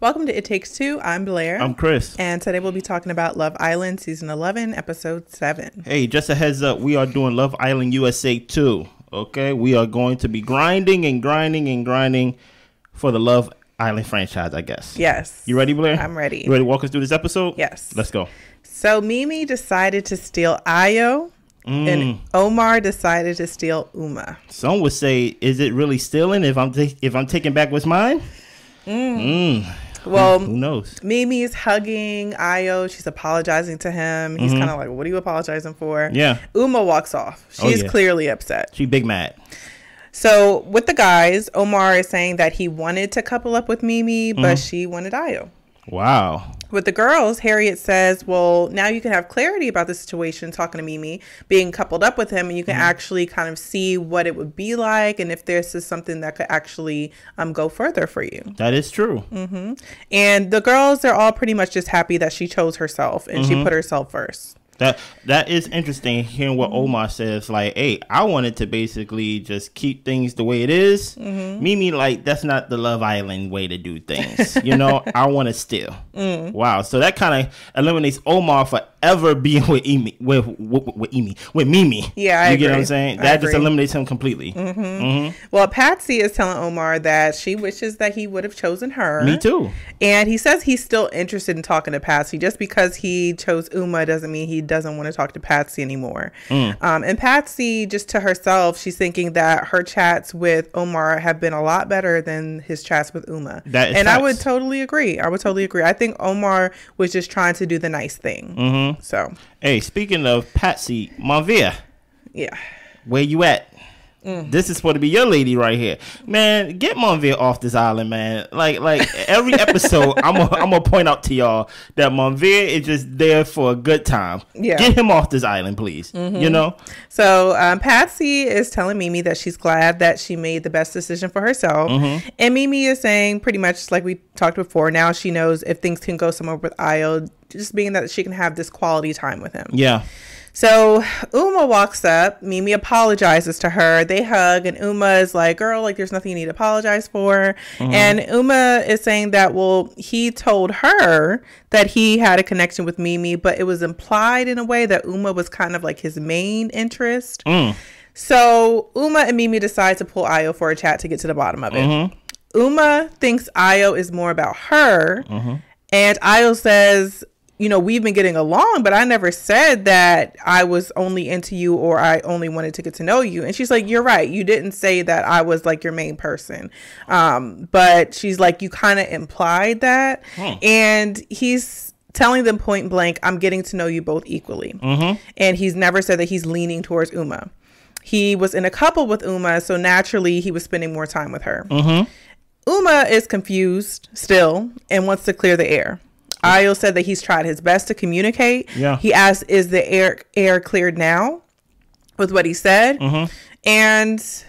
Welcome to It Takes Two. I'm Blair. I'm Chris. And today we'll be talking about Love Island Season 11, Episode 7. Hey, just a heads up, we are doing Love Island USA 2. Okay? We are going to be grinding for the Love Island franchise, I guess. Yes. You ready, Blair? I'm ready. You ready to walk us through this episode? Yes. Let's go. So Mimi decided to steal Ayo, and Omar decided to steal Uma. Some would say, is it really stealing if I'm taking back what's mine? Well, who knows? Mimi's hugging Ayo. She's apologizing to him. He's kind of like, what are you apologizing for? Yeah. Uma walks off. She's clearly upset. She big mad. So with the guys, Omar is saying that he wanted to couple up with Mimi, but she wanted Ayo. Wow. With the girls, Harriet says, well, now you can have clarity about the situation, talking to Mimi, being coupled up with him, and you can actually kind of see what it would be like and if this is something that could actually go further for you. That is true. And the girls, they're all pretty much just happy that she chose herself and she put herself first. That is interesting, hearing what Omar says. Like, hey, I wanted to basically just keep things the way it is. Mimi, like, that's not the Love Island way to do things. You know, I want to steal. Wow. So that kind of eliminates Omar forever being with Mimi. Yeah, I you agree. get what I'm saying? That just eliminates him completely. Well, Patsy is telling Omar that she wishes that he would have chosen her. Me too. And he says he's still interested in talking to Patsy. Just because he chose Uma doesn't mean he doesn't want to talk to Patsy anymore. And Patsy, just to herself, she's thinking that her chats with Omar have been a lot better than his chats with Uma. And I would totally agree. I think Omar was just trying to do the nice thing. So, hey, speaking of Patsy, Monvia. Yeah. Where you at? This is supposed to be your lady right here, man. Get Monvia off this island, man. Like every episode, I'm gonna point out to y'all that Monvia is just there for a good time. Yeah, get him off this island, please. You know. So Patsy is telling Mimi that she's glad that she made the best decision for herself, and Mimi is saying pretty much like we talked before. Now she knows if things can go somewhere with Ayo, just being that she can have this quality time with him. Yeah. So Uma walks up. Mimi apologizes to her. They hug, and Uma is like, girl, like, there's nothing you need to apologize for. And Uma is saying that, well, he told her that he had a connection with Mimi, but it was implied in a way that Uma was kind of like his main interest. So Uma and Mimi decide to pull Ayo for a chat to get to the bottom of it. Uma thinks Ayo is more about her, and Ayo says, you know, we've been getting along, but I never said that I was only into you or I only wanted to get to know you. And she's like, you're right. You didn't say that I was like your main person. But she's like, you kind of implied that. And he's telling them point blank, I'm getting to know you both equally. And he's never said that he's leaning towards Uma. He was in a couple with Uma, so naturally he was spending more time with her. Uma is confused still and wants to clear the air. Ayo said that he's tried his best to communicate. Yeah. He asked, is the air cleared now? With what he said. And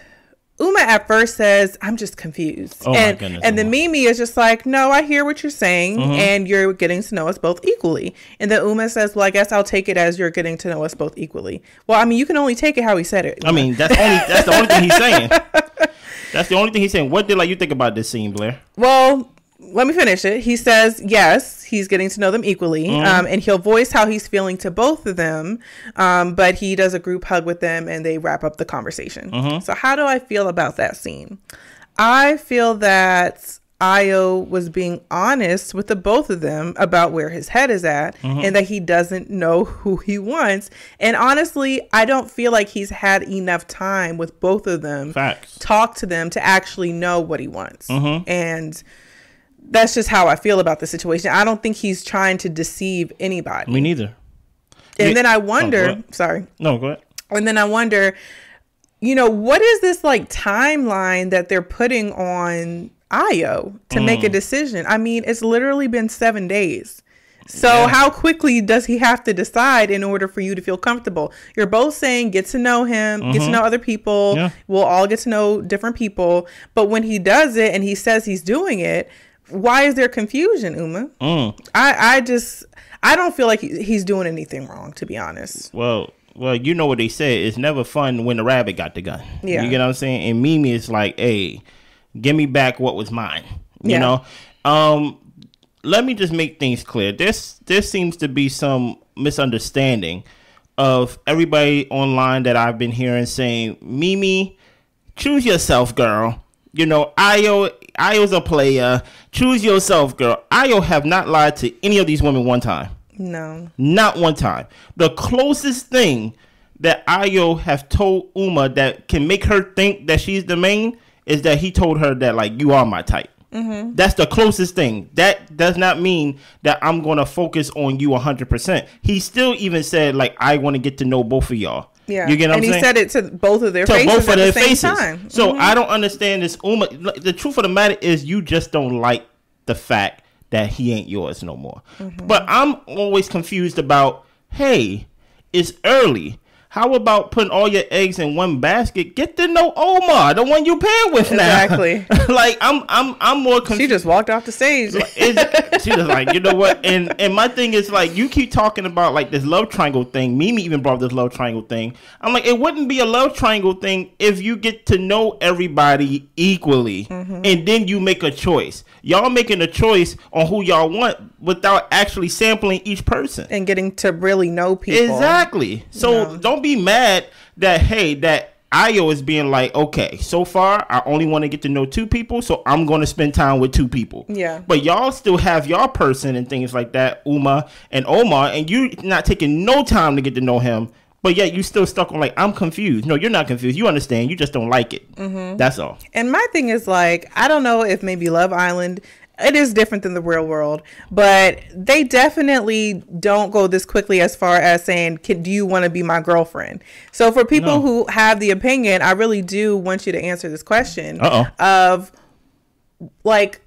Uma at first says, I'm just confused. My goodness. And then Mimi is just like, no, I hear what you're saying. And you're getting to know us both equally. And then Uma says, well, I guess I'll take it as you're getting to know us both equally. Well, I mean, you can only take it how he said it. I mean, that's the only thing he's saying. That's the only thing he's saying. What did you think about this scene, Blair? Well, let me finish it. He says, yes, he's getting to know them equally. And he'll voice how he's feeling to both of them. But he does a group hug with them and they wrap up the conversation. So how do I feel about that scene? I feel that Ayo was being honest with the both of them about where his head is at and that he doesn't know who he wants. And honestly, I don't feel like he's had enough time with both of them. Facts. Talk to them to actually know what he wants. And that's just how I feel about the situation. I don't think he's trying to deceive anybody. Me neither. And then I wonder, sorry. No, go ahead. And then I wonder, you know, what is this like timeline that they're putting on Ayo to make a decision? I mean, it's literally been 7 days. So how quickly does he have to decide in order for you to feel comfortable? You're both saying get to know him, get to know other people. We'll all get to know different people. But when he does it and he says he's doing it, why is there confusion, Uma? I don't feel like he's doing anything wrong, to be honest. Well, you know what they say. It's never fun when the rabbit got the gun. Yeah. You get what I'm saying? And Mimi is like, hey, give me back what was mine. You know? let me just make things clear. There seems to be some misunderstanding of everybody online that I've been hearing saying, Mimi, choose yourself, girl. You know, Ayo's a player. Choose yourself, girl. Ayo have not lied to any of these women one time. No. Not one time. The closest thing that Ayo have told Uma that can make her think that she's the main is that he told her that, like, you are my type. Mm-hmm. That's the closest thing. That does not mean that I'm going to focus on you 100%. He still even said, like, I want to get to know both of y'all. Yeah. You get what I'm saying? And he said it to both of their faces at the same time. So I don't understand this. Uma, the truth of the matter is you just don't like the fact that he ain't yours no more. Mm-hmm. But I'm always confused about, hey, it's early. How about putting all your eggs in one basket? Get to know Omar, the one you paired with now. Exactly. Like I'm more confused. She just walked off the stage. She was like, you know what? And my thing is, like, you keep talking about like this love triangle thing. Mimi even brought up this love triangle thing. I'm like, it wouldn't be a love triangle thing if you get to know everybody equally, and then you make a choice. Y'all making a choice on who y'all want without actually sampling each person and getting to really know people. Exactly. So don't be mad that, hey, that Ayo is being like, okay, so far I only want to get to know 2 people, so I'm going to spend time with 2 people. Yeah. But y'all still have your person and things like that, Uma and Omar, and you not taking no time to get to know him. But yet you still stuck on, like, I'm confused. No, you're not confused. You understand. You just don't like it. That's all. And my thing is, like, I don't know if maybe Love Island, it is different than the real world, but they definitely don't go this quickly as far as saying, do you want to be my girlfriend? So for people who have the opinion, I really do want you to answer this question of, like,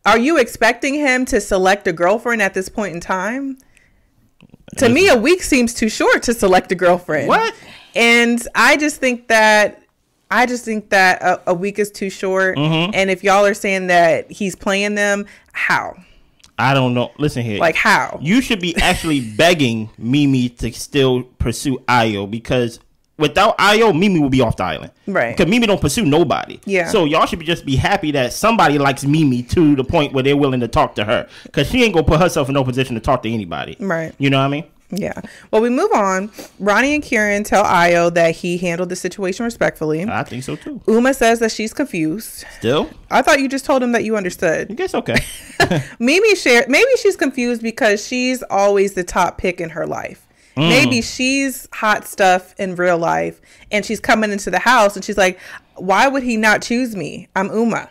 are you expecting him to select a girlfriend at this point in time? To me, a week seems too short to select a girlfriend. What? And I just think that a week is too short. And if y'all are saying that he's playing them, how? I don't know. Listen here. Like, how? You should be actually begging Mimi to still pursue Ayo, because without Ayo, Mimi will be off the island. Right. Because Mimi don't pursue nobody. Yeah. So y'all should just be happy that somebody likes Mimi to the point where they're willing to talk to her. Because she ain't going to put herself in no position to talk to anybody. Right. You know what I mean? Yeah. Well, we move on. Ronnie and Kieran tell Ayo that he handled the situation respectfully. I think so too. Uma says that she's confused. Still? I thought you just told him that you understood. I guess okay. Maybe she's confused because she's always the top pick in her life. Maybe she's hot stuff in real life and she's coming into the house and she's like, why would he not choose me? I'm Uma.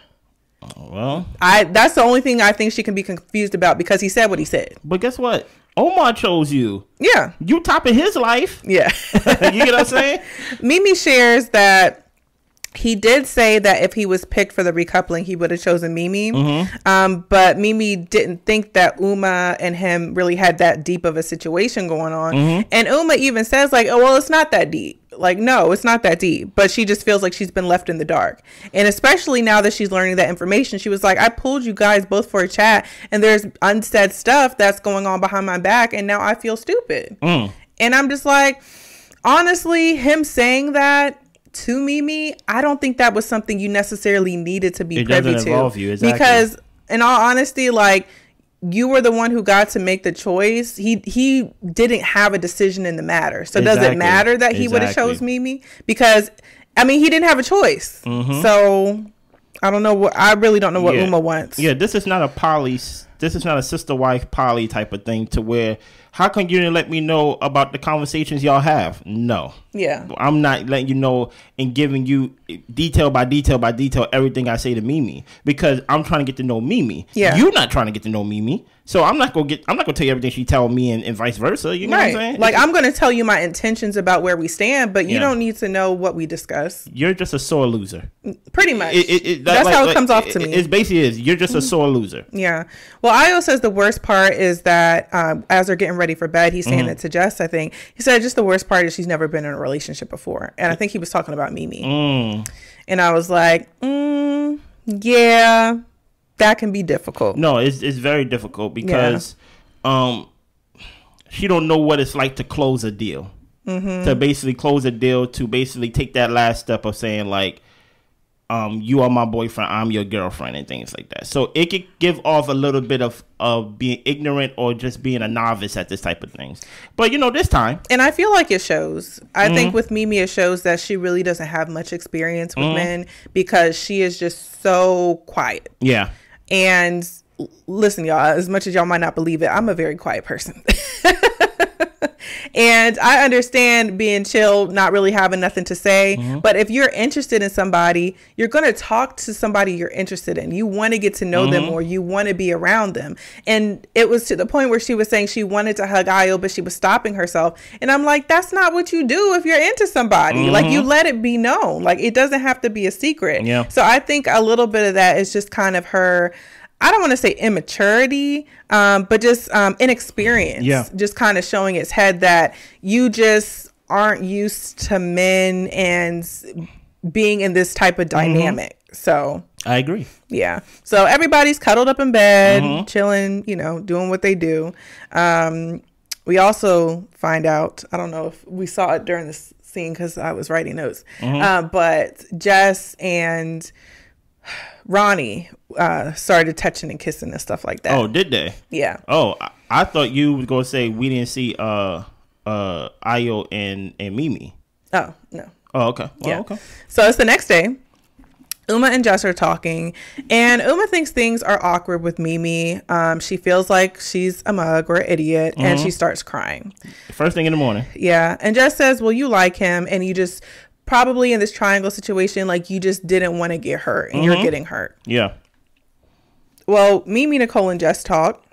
Well, that's the only thing I think she can be confused about, because he said what he said. But guess what? Omar chose you. Yeah. You top of his life. Yeah. You get what I'm saying? Mimi shares that he did say that if he was picked for the recoupling, he would have chosen Mimi. But Mimi didn't think that Uma and him really had that deep of a situation going on. And Uma even says, like, oh, well, it's not that deep. Like, no, it's not that deep. But she just feels like she's been left in the dark. And especially now that she's learning that information, she was like, I pulled you guys both for a chat and there's unsaid stuff that's going on behind my back. And now I feel stupid. And I'm just like, honestly, him saying that to Mimi, I don't think that was something you necessarily needed to be privy to. It doesn't involve you, exactly. Because in all honesty, like, you were the one who got to make the choice. He didn't have a decision in the matter. So does it matter that he would have chose Mimi? Because, I mean, he didn't have a choice. So I don't know I really don't know what Uma wants. Yeah, this is not a sister wife poly type of thing to where, how come you didn't let me know about the conversations y'all have? No. Yeah. I'm not letting you know and giving you detail by detail by detail everything I say to Mimi, because I'm trying to get to know Mimi. Yeah. You're not trying to get to know Mimi. So I'm not gonna tell you everything she tell me and vice versa. You know what I'm saying? Like, I'm gonna tell you my intentions about where we stand, but you don't need to know what we discuss. You're just a sore loser. Pretty much. That's how it comes off to me. It's basically you're just a sore loser. Yeah. Well, Ayo says the worst part is that as they're getting ready for bed, he's saying it to Jess, I think. He said just the worst part is she's never been in a relationship before. And I think he was talking about Mimi. And I was like, yeah, that can be difficult. No, it's very difficult because she don't know what it's like to close a deal. To basically close a deal, to basically take that last step of saying, like, you are my boyfriend, I'm your girlfriend, and things like that. So it could give off a little bit of being ignorant or just being a novice at this type of things. But this time, and I feel like it shows. I think with Mimi, it shows that she really doesn't have much experience with men because she is just so quiet. Yeah. And listen, y'all, as much as y'all might not believe it, I'm a very quiet person. And I understand being chill, not really having nothing to say. But if you're interested in somebody, you're going to talk to somebody you're interested in. You want to get to know them, or you want to be around them. And it was to the point where she was saying she wanted to hug Ayo, but she was stopping herself. And I'm like, that's not what you do if you're into somebody. Like, you let it be known. Like, it doesn't have to be a secret. Yeah. So I think a little bit of that is just kind of her, I don't want to say immaturity, but just inexperience. Yeah. Just kind of showing its head that you just aren't used to men and being in this type of dynamic. So I agree. Yeah. So everybody's cuddled up in bed, chilling, doing what they do. We also find out, I don't know if we saw it during this scene because I was writing notes, but Jess and Ronnie started touching and kissing and stuff like that. Oh, did they? Yeah. Oh, I thought you was gonna say we didn't see Ayo and Mimi. Oh, no. Oh, okay. Well, Yeah. okay. So it's the next day. Uma and Jess are talking, and Uma thinks things are awkward with Mimi. She feels like she's a mug or an idiot, and she starts crying. First thing in the morning. Yeah. And Jess says, well, you like him, and you just probably in this triangle situation, like you just didn't want to get hurt, and you're getting hurt. Yeah. Well, Mimi, Nicole, and Jess talk.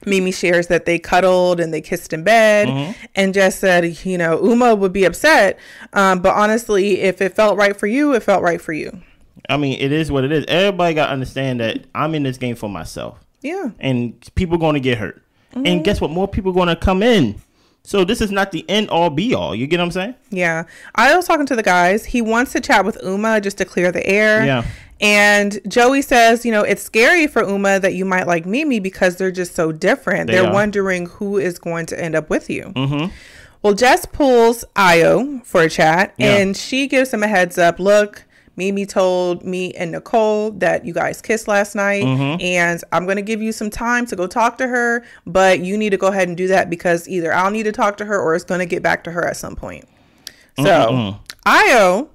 Mimi shares that they cuddled and they kissed in bed, and Jess said, Uma would be upset, but honestly, if it felt right for you, it felt right for you. I mean, it is what it is. Everybody got to understand that I'm in this game for myself. Yeah. And people going to get hurt. And guess what? More people going to come in. So this is not the end all be all. You get what I'm saying? Yeah. I was talking to the guys. He wants to chat with Uma just to clear the air. Yeah. And Joey says, it's scary for Uma that you might like Mimi because they're just so different. They're wondering who is going to end up with you. Well, Jess pulls Ayo for a chat, and she gives him a heads up. Look, Mimi told me and Nicole that you guys kissed last night, and I'm going to give you some time to go talk to her, but you need to go ahead and do that because either I'll need to talk to her or it's going to get back to her at some point. So Ayo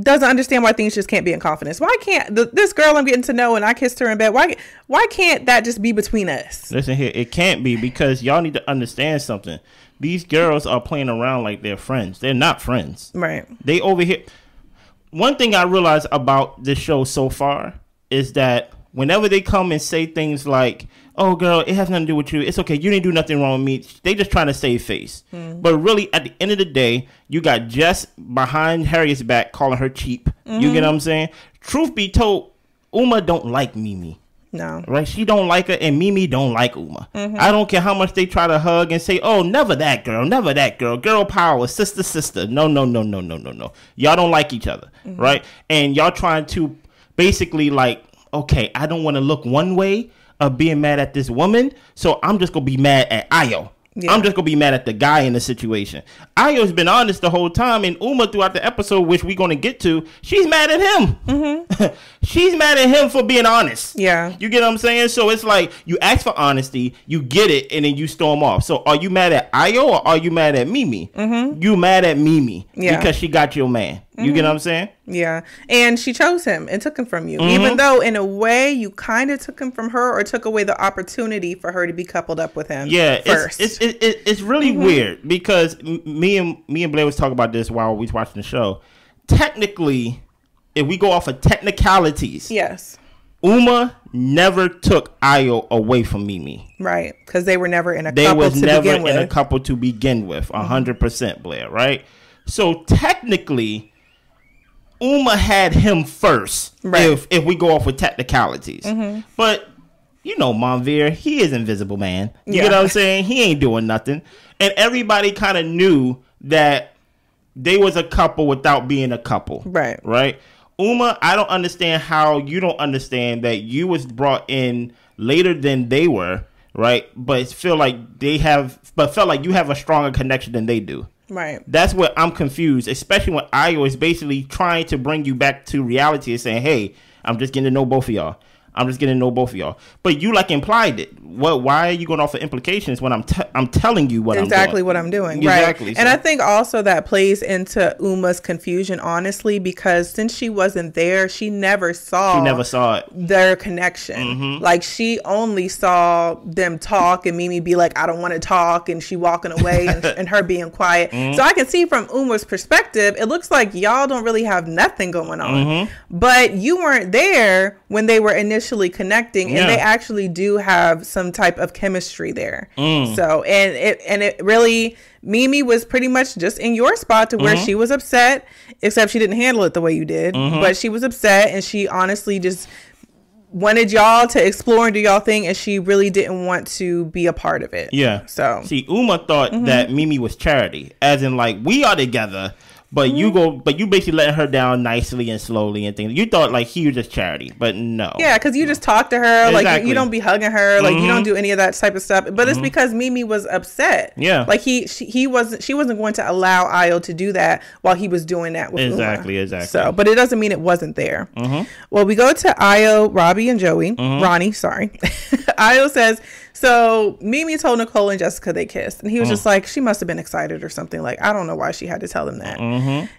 doesn't understand why things just can't be in confidence. Why can't this girl I'm getting to know and I kissed her in bed, why can't that just be between us? Listen here, it can't be because y'all need to understand something. These girls are playing around like they're friends. They're not friends. Right. They over here. One thing I realized about this show so far is that whenever they come and say things like, oh, girl, it has nothing to do with you. It's okay. You didn't do nothing wrong with me. They just trying to save face. But really, at the end of the day, you got Jess behind Harriet's back calling her cheap. You get what I'm saying? Truth be told, Uma don't like Mimi. No. Right? She don't like her, and Mimi don't like Uma. I don't care how much they try to hug and say, oh, never that girl, never that girl. Girl power, sister, sister. No. Y'all don't like each other, right? And y'all trying to basically like, okay, I don't want to look one way of being mad at this woman, so I'm just going to be mad at Ayo. Yeah. I'm just going to be mad at the guy in the situation. Ayo's been honest the whole time, and Uma throughout the episode, which we're going to get to, she's mad at him. She's mad at him for being honest. Yeah. You get what I'm saying? So it's like you ask for honesty, you get it, and then you storm off. So are you mad at Ayo or are you mad at Mimi? You mad at Mimi because she got your man. You get what I'm saying? Yeah. And she chose him and took him from you. Even though in a way you kind of took him from her or took away the opportunity for her to be coupled up with him. Yeah. First. It's really weird because me and Blair was talking about this while we was watching the show. Technically, if we go off of technicalities. Yes. Uma never took Ayo away from Mimi. Right. Because they were never in a couple to begin with. They was never in a couple to begin with. 100%, Blair, right? So technically, Uma had him first, right, if we go off with technicalities. But, Monveer, he is Invisible Man. You get what I'm saying? He ain't doing nothing. And everybody kind of knew that they was a couple without being a couple. Right. Right? Uma, I don't understand how you don't understand that you was brought in later than they were, right? But felt like you have a stronger connection than they do. Right. That's what I'm confused, especially when Ayo is basically trying to bring you back to reality and saying, hey, I'm just getting to know both of y'all. I'm just getting to know both of y'all. But you like implied it. Why are you going off of implications when I'm telling you what exactly what I'm doing? Exactly. Right. So. And I think also that plays into Uma's confusion, honestly, because since she wasn't there, she never saw it. Their connection. Mm-hmm. Like she only saw them talk and Mimi be like, I don't want to talk, and she walking away and her being quiet. Mm-hmm. So I can see from Uma's perspective, it looks like y'all don't really have nothing going on. Mm-hmm. But you weren't there when they were initially connecting, and they actually do have some type of chemistry there. So and it really, Mimi was pretty much just in your spot to where she was upset, except she didn't handle it the way you did. But she was upset, and she honestly just wanted y'all to explore and do y'all thing, and she really didn't want to be a part of it. Yeah. So see, Uma thought that Mimi was charity, as in like we are together. But you basically letting her down nicely and slowly and things. You thought like he was just charity, but no. Yeah, because you just talk to her, exactly. like you don't be hugging her, like you don't do any of that type of stuff. But it's because Mimi was upset. Yeah, like she wasn't going to allow Ayo to do that while he was doing that with Exactly. So, but it doesn't mean it wasn't there. Well, we go to Ayo, Robbie, and Joey. Ronnie, sorry. Ayo says, so Mimi told Nicole and Jessica they kissed, and he was just like, she must have been excited or something. Like, I don't know why she had to tell them that.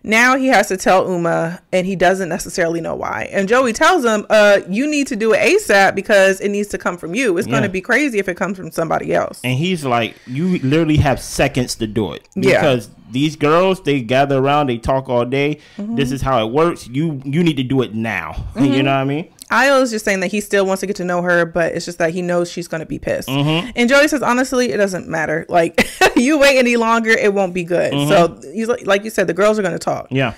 Now he has to tell Uma, and he doesn't necessarily know why. And Joey tells him, you need to do it ASAP because it needs to come from you. It's going to be crazy if it comes from somebody else. And he's like, you literally have seconds to do it. Because these girls, they gather around, they talk all day. This is how it works. You need to do it now. You know what I mean? Ayo is just saying that he still wants to get to know her, but it's just that he knows she's going to be pissed. And Joey says, honestly, it doesn't matter. Like, you wait any longer, it won't be good. So, he's like you said, the girls are going to talk. Yeah.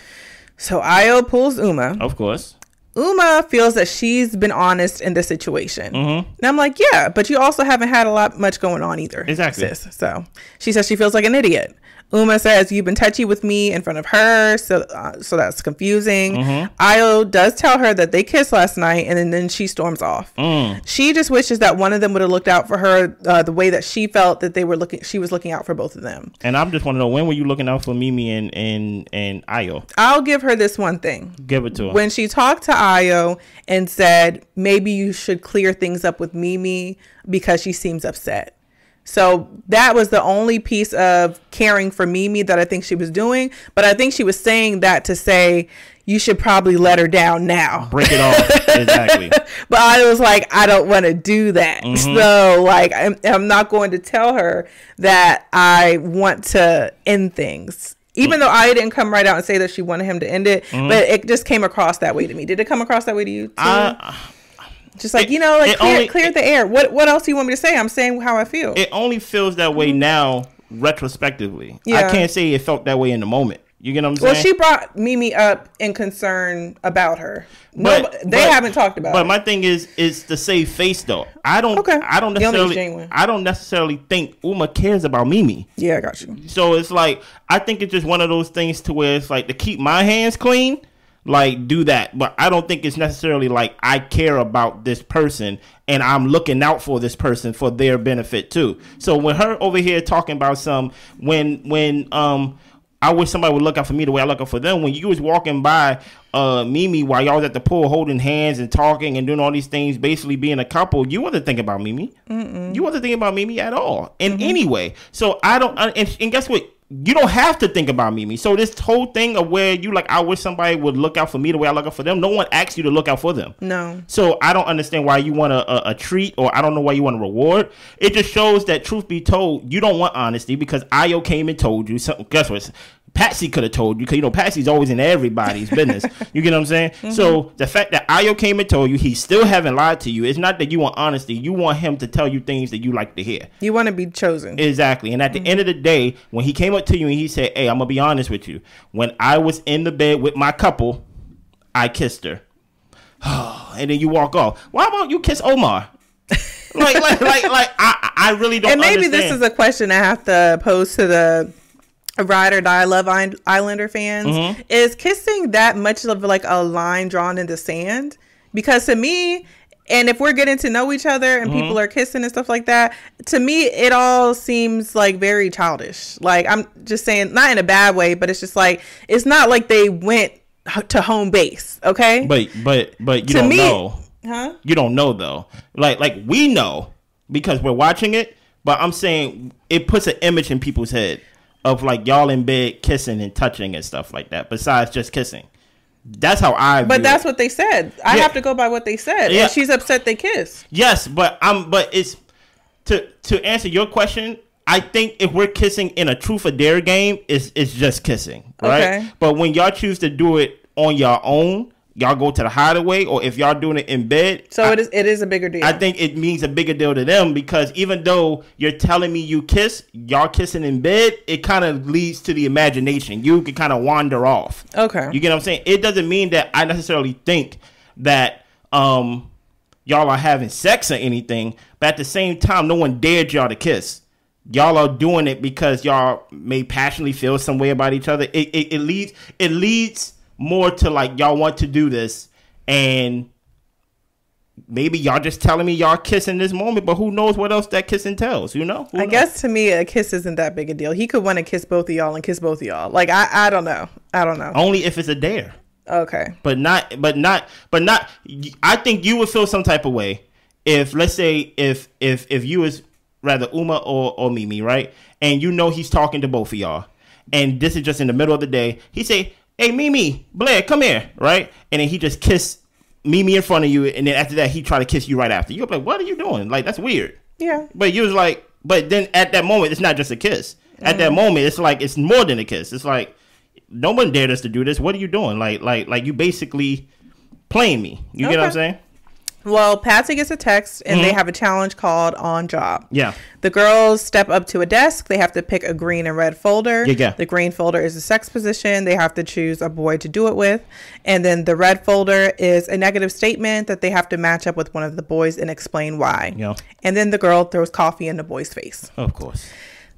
So, Ayo pulls Uma. Of course. Uma feels that she's been honest in this situation. And I'm like, yeah, but you also haven't had much going on either. Exactly. Sis. So, she says she feels like an idiot. Uma says, you've been touchy with me in front of her, so that's confusing. Ayo does tell her that they kissed last night, and then she storms off. She just wishes that one of them would have looked out for her the way that she felt that she was looking out for both of them. And I just want to know, when were you looking out for Mimi and Ayo? I'll give her this one thing. Give it to her. When she talked to Ayo and said, maybe you should clear things up with Mimi because she seems upset. So that was the only piece of caring for Mimi that I think she was doing. But I think she was saying that to say, you should probably let her down now. Break it off. Exactly. But I was like, I don't want to do that. So like, I'm not going to tell her that I want to end things. Even though I didn't come right out and say that she wanted him to end it. But it just came across that way to me. Did it come across that way to you too? Just like, clear the air. What else do you want me to say? I'm saying how I feel. It only feels that way now, retrospectively. Yeah. I can't say it felt that way in the moment. You get what I'm saying? Well, she brought Mimi up in concern about her. They haven't talked about it. But my thing is to save face, though. I don't necessarily think Uma cares about Mimi. Yeah, I got you. So it's like, I think it's just one of those things to where it's like, to keep my hands clean, like, do that. But I don't think it's necessarily like I care about this person and I'm looking out for this person for their benefit too. So when her over here talking about when I wish somebody would look out for me the way I look out for them, when you was walking by Mimi while y'all was at the pool holding hands and talking and doing all these things, basically being a couple, you wasn't thinking about Mimi. You wasn't thinking about Mimi at all in any way. So I don't, and guess what? You don't have to think about Mimi. So this whole thing of where you like, I wish somebody would look out for me the way I look out for them. No one asked you to look out for them. No. So I don't understand why you want a treat, or I don't know why you want a reward. It just shows that, truth be told, you don't want honesty, because Ayo came and told you. So guess what? Patsy could have told you, because Patsy's always in everybody's business. You get what I'm saying? So the fact that Ayo came and told you, he still haven't lied to you. It's not that you want honesty. You want him to tell you things that you like to hear. You want to be chosen. Exactly. And at the end of the day, when he came up to you and he said, hey, I'm gonna be honest with you, when I was in the bed with my couple, I kissed her. And then you walk off. Why don't you kiss Omar? I really don't understand. And maybe this is a question I have to pose to the Ride or Die Love Islander fans. Is kissing that much of like a line drawn in the sand? Because to me, And if we're getting to know each other and people are kissing and stuff like that, to me, it all seems like very childish. Like, I'm just saying, not in a bad way, but it's just like, it's not like they went to home base. Okay. But you don't know. Huh? You don't know though. Like we know because we're watching it, but I'm saying it puts an image in people's head of like y'all in bed kissing and touching and stuff like that, besides just kissing. That's how I. But that's what they said. I have to go by what they said. Yeah. And she's upset they kissed. Yes, but it's to answer your question. I think if we're kissing in a truth or dare game, it's just kissing, right? Okay. But when y'all choose to do it on your own, y'all go to the hideaway, or if y'all doing it in bed. So it is a bigger deal. I think it means a bigger deal to them because even though you're telling me you kiss, y'all kissing in bed, it kind of leads to the imagination. You can kind of wander off. Okay. You get what I'm saying? It doesn't mean that I necessarily think that y'all are having sex or anything, but at the same time, no one dared y'all to kiss. Y'all are doing it because y'all may passionately feel some way about each other. It leads more to like y'all want to do this, and maybe y'all just telling me y'all kissing this moment, but who knows what else that kissing tells, you know? I guess to me a kiss isn't that big a deal. He could want to kiss both of y'all and kiss both of y'all. Like I don't know. Only if it's a dare. Okay. But not I think you would feel some type of way if, let's say, if you was rather Uma or Mimi, right? And you know he's talking to both of y'all, and this is just in the middle of the day. He say, "Hey, Mimi, Blair, come here," right? And then he just kiss Mimi in front of you, and then after that, he try to kiss you right after. You're like, "What are you doing? Like, that's weird." Yeah. But you was like, but then at that moment, it's not just a kiss. At that moment, it's like it's more than a kiss. It's like no one dared us to do this. What are you doing? Like you basically playing me. You get what I'm saying? Well, Patsy gets a text, and they have a challenge called On Job. Yeah. The girls step up to a desk. They have to pick a green and red folder. Yeah. The green folder is a sex position. They have to choose a boy to do it with. And then the red folder is a negative statement that they have to match up with one of the boys and explain why. Yeah. And then the girl throws coffee in the boy's face. Of course.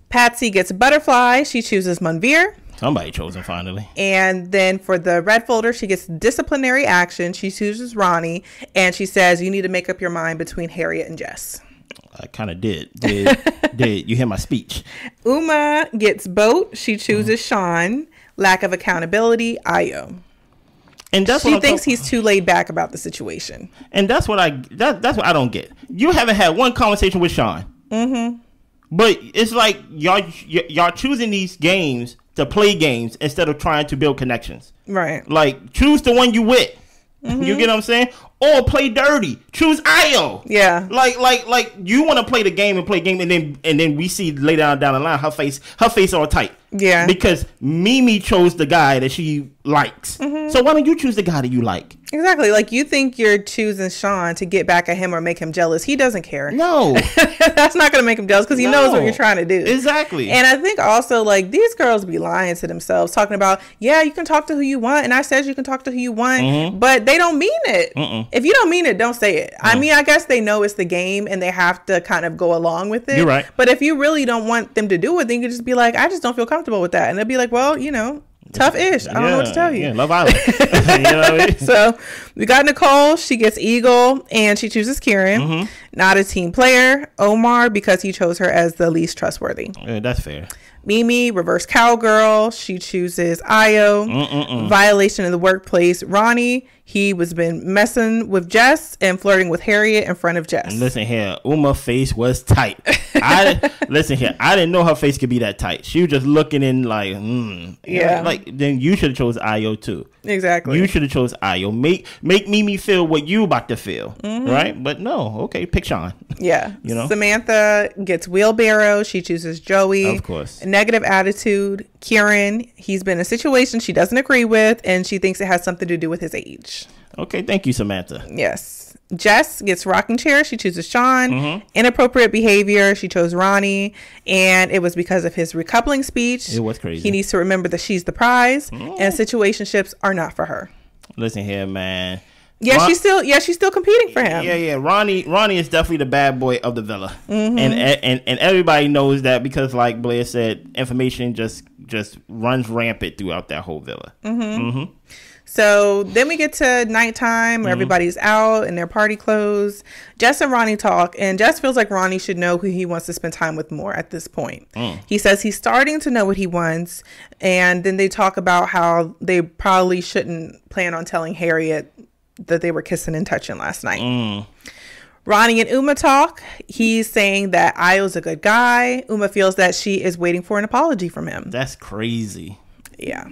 Patsy gets a butterfly. She chooses Munveer. Somebody chosen finally. And then for the red folder, she gets disciplinary action. She chooses Ronnie, and she says, "You need to make up your mind between Harriet and Jess." I kind of did. Did you hear my speech? Uma gets Boat. She chooses Sean. Lack of accountability, Io. And that's she thinks he's too laid back about the situation. And that's what that's what I don't get. You haven't had one conversation with Sean. Mm-hmm. But it's like y'all choosing these games to play games instead of trying to build connections. Right. Like, choose the one you with. Mm-hmm. You get what I'm saying? Or play dirty. Choose Io. Yeah. Like you want to play the game and play game, and then we see later down the line her face all tight. Yeah. Because Mimi chose the guy that she likes. Mm-hmm. So why don't you choose the guy that you like? Exactly. Like, you think you're choosing Sean to get back at him or make him jealous. He doesn't care. No. That's not going to make him jealous because he knows what you're trying to do. Exactly. And I think also, like, these girls be lying to themselves, talking about, yeah, you can talk to who you want. And I said you can talk to who you want. But they don't mean it. If you don't mean it, don't say it. I mean, I guess they know it's the game and they have to kind of go along with it. You're right. But if you really don't want them to do it, then you can just be like, I just don't feel comfortable with that. And they'll be like, well, you know, tough-ish. I don't know what to tell you. Yeah, Love Island. You know what I mean? So we got Nicole. She gets Eagle, and she chooses Kieran. Not a team player. Omar, because he chose her as the least trustworthy. Yeah, that's fair. Mimi, reverse cowgirl. She chooses Io. Violation of the workplace. Ronnie, he was been messing with Jess and flirting with Harriet in front of Jess. Listen here, Uma's face was tight. Listen here, I didn't know her face could be that tight. She was just looking in like, yeah. Like, then you should have chose Io too. Exactly. You should have chose Io. Make Mimi feel what you about to feel, right? But no, okay, pick Sean. Yeah. You know. Samantha gets Wheelbarrow. She chooses Joey. Of course. Negative attitude. Kieran, he's been in a situation she doesn't agree with, and she thinks it has something to do with his age. Okay, thank you, Samantha. Yes. Jess gets rocking chair. She chooses Sean. Inappropriate behavior. She chose Ronnie, and it was because of his recoupling speech. It was crazy. He needs to remember that she's the prize, and situationships are not for her. Listen here, man. Yeah, she's still competing for him. Yeah. Ronnie is definitely the bad boy of the villa, and everybody knows that because, like Blair said, information just runs rampant throughout that whole villa. So then we get to nighttime where everybody's out in their party clothes. Jess and Ronnie talk, and Jess feels like Ronnie should know who he wants to spend time with more at this point. He says he's starting to know what he wants, and then they talk about how they probably shouldn't plan on telling Harriet that they were kissing and touching last night. Ronnie and Uma talk. He's saying that Ayo's a good guy. Uma feels that she is waiting for an apology from him. That's crazy. Yeah.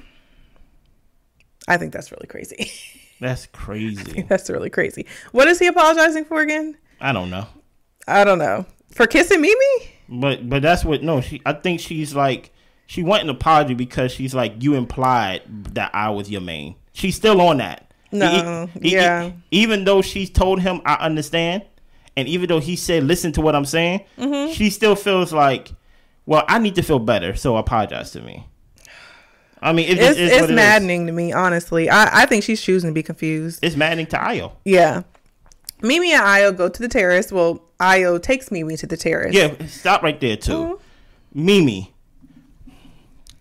I think that's really crazy. That's crazy. That's really crazy. What is he apologizing for again? I don't know. For kissing Mimi? But that's what, no, I think she's like, she wants an apology because she's like, you implied that I was your main. She's still on that. No, Even though she's told him, I understand, and even though he said, listen to what I'm saying, she still feels like, well, I need to feel better, so apologize to me. I mean, it's maddening to me, honestly. I think she's choosing to be confused. It's maddening to Ayo. Yeah. Mimi and Ayo go to the terrace. Well, Ayo takes Mimi to the terrace. Yeah, stop right there, too. Mimi,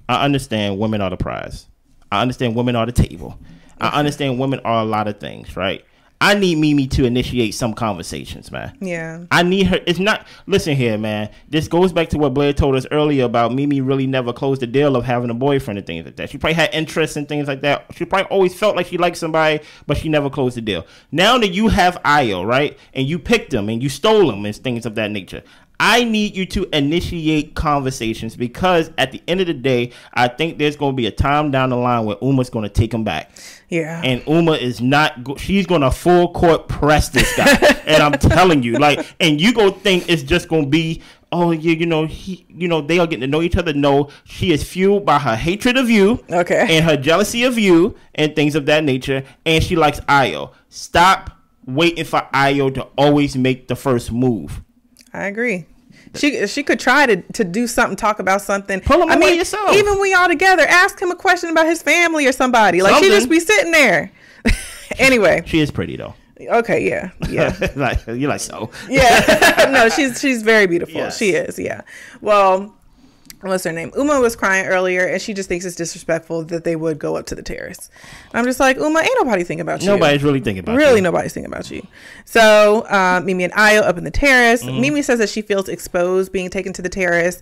I understand women are the prize. I understand women are the table. I understand women are a lot of things, right? I need Mimi to initiate some conversations, man. Yeah. I need her. It's not, listen here, man. This goes back to what Blair told us earlier about Mimi really never closed the deal of having a boyfriend and things like that. She probably had interests and things like that. She probably always felt like she liked somebody, but she never closed the deal. Now that you have Ayo, right, and you picked him and you stole him and things of that nature, I need you to initiate conversations because at the end of the day, I think there's going to be a time down the line where Uma's going to take him back. Yeah. And Uma is not, she's going to full court press this guy. And I'm telling you, like, and you go think it's just going to be, oh, yeah, they are getting to know each other. No, she is fueled by her hatred of you. Okay. And her jealousy of you and things of that nature. And she likes Ayo. Stop waiting for Ayo to always make the first move. I agree. She could try to do something, talk about something. Pull him away yourself. Even we all together, ask him a question about his family or somebody. Like she just be sitting there. Anyway, she is pretty though. Okay, yeah. Like you like so. Yeah, no, she's very beautiful. Yes. She is. Yeah. Well, what's her name? Uma was crying earlier, and she just thinks it's disrespectful that they would go up to the terrace. I'm just like, Uma, ain't nobody thinking about you. Nobody's really thinking about you. Really, nobody's thinking about you. So, Mimi and Ayo up in the terrace. Mimi says that she feels exposed being taken to the terrace.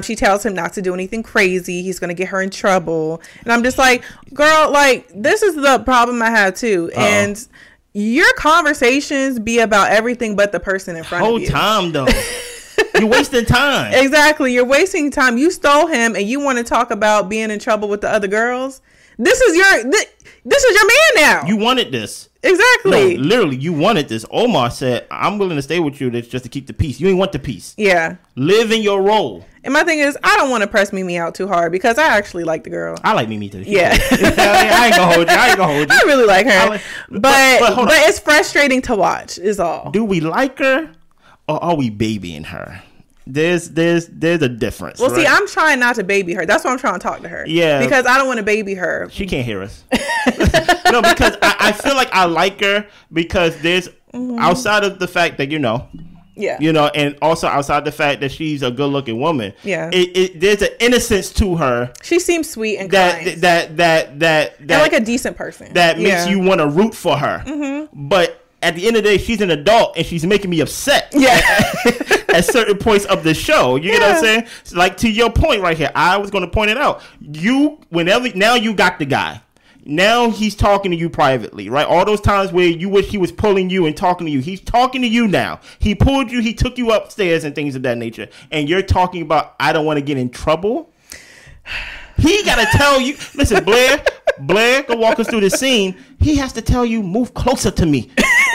She tells him not to do anything crazy. He's going to get her in trouble. And I'm just like, girl, like, this is the problem I have too. And your conversations be about everything but the person in front of you. Whole time, though. You're wasting time. Exactly. You're wasting time. You stole him and you want to talk about being in trouble with the other girls. This is your man now. You wanted this. Exactly. No, literally, you wanted this. Omar said, I'm willing to stay with you just to keep the peace. You ain't want the peace. Yeah. Live in your role. And my thing is, I don't want to press Mimi out too hard because I actually like the girl. I like Mimi too. Yeah. I ain't gonna hold you. I really like her. But it's frustrating to watch is all. Do we like her or are we babying her? There's a difference. Well, right? see, I'm trying not to baby her. That's why I'm trying to talk to her. Yeah. Because I don't want to baby her. She can't hear us. No, because I feel like I like her because there's outside of the fact that, yeah. And also outside the fact that she's a good looking woman. Yeah. There's an innocence to her. She seems sweet and kind. That and like a decent person. That makes you want to root for her. Mm-hmm. But at the end of the day, she's an adult and she's making me upset. Yeah. At certain points of the show. You know what I'm saying? So like to your point right here, I was going to point it out. Now you got the guy. Now he's talking to you privately, right? All those times where you wish he was pulling you and talking to you. He's talking to you now. He pulled you. He took you upstairs and things of that nature. And you're talking about, I don't want to get in trouble. He got to tell you. Listen, Blair can walk us through the scene. He has to tell you, move closer to me.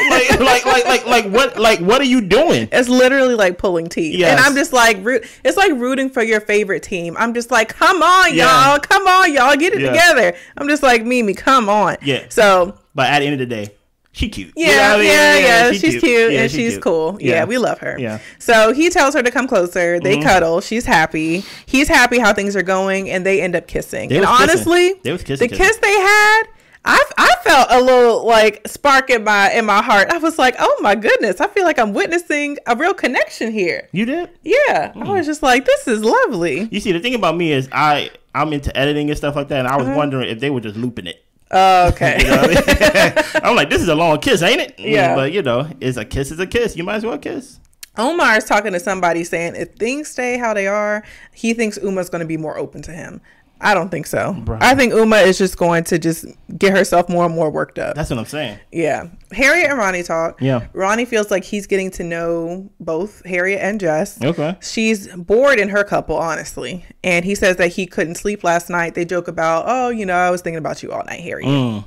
What are you doing? It's literally like pulling teeth. Yes. And I'm just like, it's like rooting for your favorite team. I'm just like, come on, y'all. Come on, y'all. Get it together. I'm just like, Mimi, come on. Yeah. So. But at the end of the day, she cute. Yeah. She's cute and she's cool. Yeah, we love her. Yeah. So he tells her to come closer. They cuddle. She's happy. He's happy how things are going, and they end up kissing. And honestly, the kiss they had, I felt a little like spark in my heart. I was like, oh my goodness, I feel like I'm witnessing a real connection here. You did? Yeah. I was just like, this is lovely. You see, the thing about me is I'm into editing and stuff like that, and I was wondering if they were just looping it. Oh, okay. You know what I mean? I'm like, this is a long kiss, ain't it? Yeah. But, you know, it's a kiss is a kiss. You might as well kiss. Omar is talking to somebody saying if things stay how they are, he thinks Uma's going to be more open to him. I don't think so. Bro. I think Uma is just going to just get herself more and more worked up. That's what I'm saying. Yeah. Harriet and Ronnie talk. Yeah. Ronnie feels like he's getting to know both Harriet and Jess. Okay. She's bored in her couple, honestly. And he says that he couldn't sleep last night. They joke about, oh, you know, I was thinking about you all night, Harriet.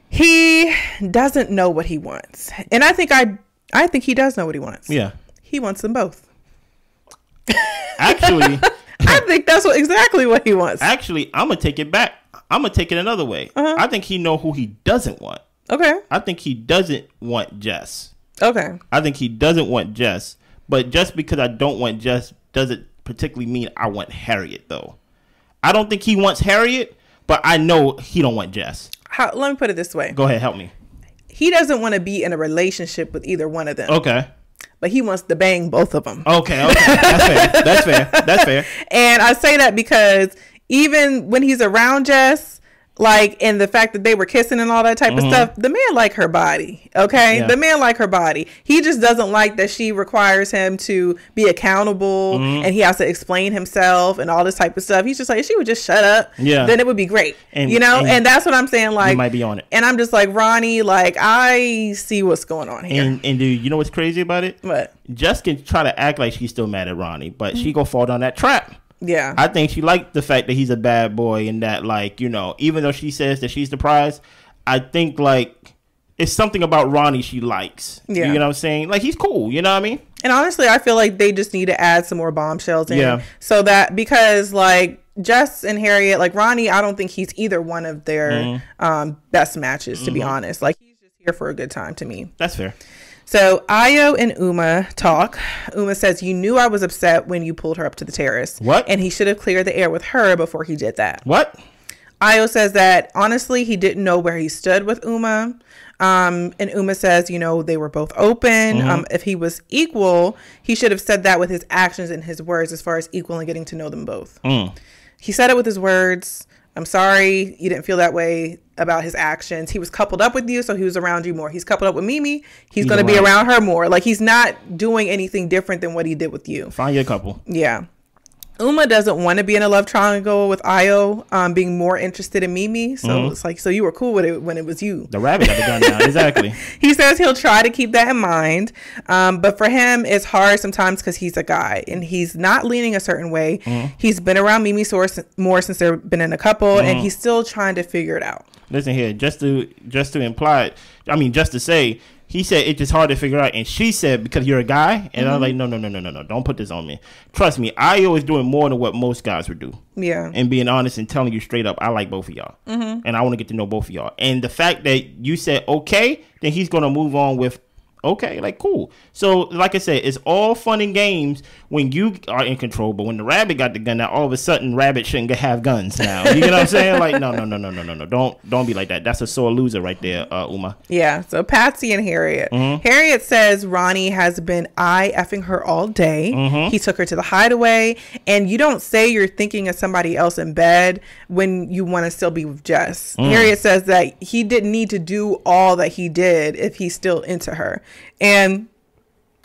He doesn't know what he wants. And I think he does know what he wants. Yeah. He wants them both. Actually... I think that's exactly what he wants. Actually, I'm going to take it back. I'm going to take it another way. I think he know who he doesn't want. Okay. I think he doesn't want Jess. Okay. I think he doesn't want Jess. But just because I don't want Jess doesn't particularly mean I want Harriet, though. I don't think he wants Harriet, but I know he don't want Jess. Let me put it this way. Go ahead. Help me. He doesn't want to be in a relationship with either one of them. Okay. But he wants to bang both of them. Okay. That's fair. And I say that because even when he's around Jess, like, and the fact that they were kissing and all that type of stuff, the man like her body. Okay. Yeah. The man like her body. He just doesn't like that she requires him to be accountable and he has to explain himself and all this type of stuff. He's just like, if she would just shut up, then it would be great. And, you know, and that's what I'm saying. Like, you might be on it. And I'm just like, Ronnie, like, I see what's going on here. And dude, you know what's crazy about it? What? Jess can try to act like she's still mad at Ronnie, but she gonna fall down that trap. Yeah. I think she liked the fact that he's a bad boy and that, like, you know, even though she says that she's the prize, I think, like, it's something about Ronnie she likes. Yeah. You know what I'm saying? Like, he's cool. You know what I mean? And honestly, I feel like they just need to add some more bombshells in. Yeah. So that, because, like, Jess and Harriet, like, Ronnie, I don't think he's either one of their best matches, to be honest. Like, he's just here for a good time to me. That's fair. So Ayo and Uma talk. Uma says, you knew I was upset when you pulled her up to the terrace. What? And he should have cleared the air with her before he did that. What? Ayo says that, honestly, he didn't know where he stood with Uma. And Uma says, you know, they were both open. If he was equal, he should have said that with his actions and his words as far as equal and getting to know them both. He said it with his words. I'm sorry you didn't feel that way about his actions. He was coupled up with you, so he was around you more. He's coupled up with Mimi. He's going to be around her more. Like, he's not doing anything different than what he did with you. Find your couple. Yeah. Uma doesn't want to be in a love triangle with Ayo, being more interested in Mimi. So it's like, so you were cool with it when it was you. The rabbit got the gun now. Exactly. He says he'll try to keep that in mind. But for him, it's hard sometimes because he's a guy and he's not leaning a certain way. He's been around Mimi more since they've been in a couple and he's still trying to figure it out. Listen here, just to imply it, I mean, just to say, he said it's just hard to figure out, and she said because you're a guy, and I'm like, no, don't put this on me. Trust me, Ayo is doing more than what most guys would do. Yeah, and being honest and telling you straight up, I like both of y'all, and I want to get to know both of y'all. And the fact that you said okay, then he's gonna move on with okay, like cool. So like I said, it's all fun and games when you are in control, but when the rabbit got the gun, now all of a sudden rabbit shouldn't have guns now. You know what I'm saying? Like no, don't be like that. That's a sore loser right there, Uma. Yeah. So Patsy and Harriet. Harriet says Ronnie has been effing her all day. He took her to the hideaway, and you don't say you're thinking of somebody else in bed when you want to still be with Jess. Harriet says that he didn't need to do all that he did if he's still into her. And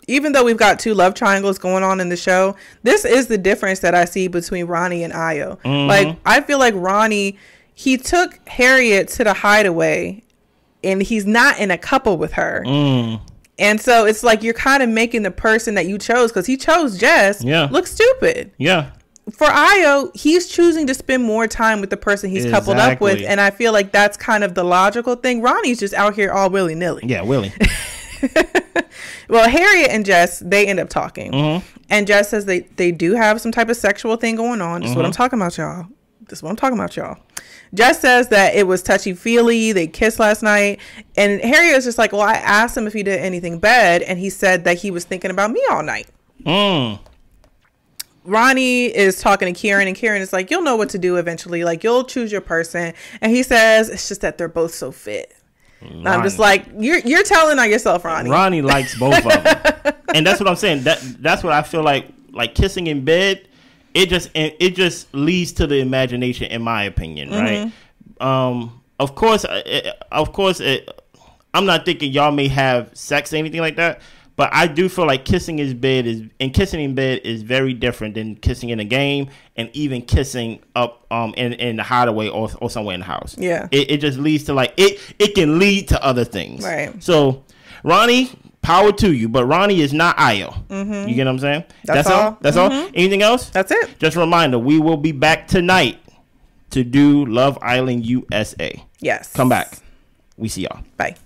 even though we've got two love triangles going on in the show, this is the difference that I see between Ronnie and Ayo. Like, I feel like Ronnie, he took Harriet to the hideaway and he's not in a couple with her. And so it's like you're kind of making the person that you chose, because he chose Jess, look stupid. Yeah. For Ayo, he's choosing to spend more time with the person he's coupled up with. And I feel like that's kind of the logical thing. Ronnie's just out here all willy-nilly. Yeah, willy. Well, Harriet and Jess, they end up talking. And Jess says they do have some type of sexual thing going on. This is what I'm talking about, y'all. Jess says that it was touchy-feely. They kissed last night. And Harriet is just like, well, I asked him if he did anything bad, and he said that he was thinking about me all night. Ronnie is talking to Kieran, and Kieran is like, you'll know what to do eventually. Like, you'll choose your person. And he says, it's just that they're both so fit. I'm just like, you're telling on yourself, Ronnie. Ronnie likes both of them. And that's what I'm saying. That's what I feel like kissing in bed, it just leads to the imagination, in my opinion, right? of course, I'm not thinking y'all may have sex or anything like that. But I do feel like kissing in bed is very different than kissing in a game, and even kissing up in the hideaway or somewhere in the house. Yeah, it just leads to like it can lead to other things. Right. So Ronnie, power to you, but Ronnie is not Io. Mm-hmm. You get what I'm saying? That's all. That's all. Anything else? That's it. Just a reminder, we will be back tonight to do Love Island USA. Yes. Come back. We see y'all. Bye.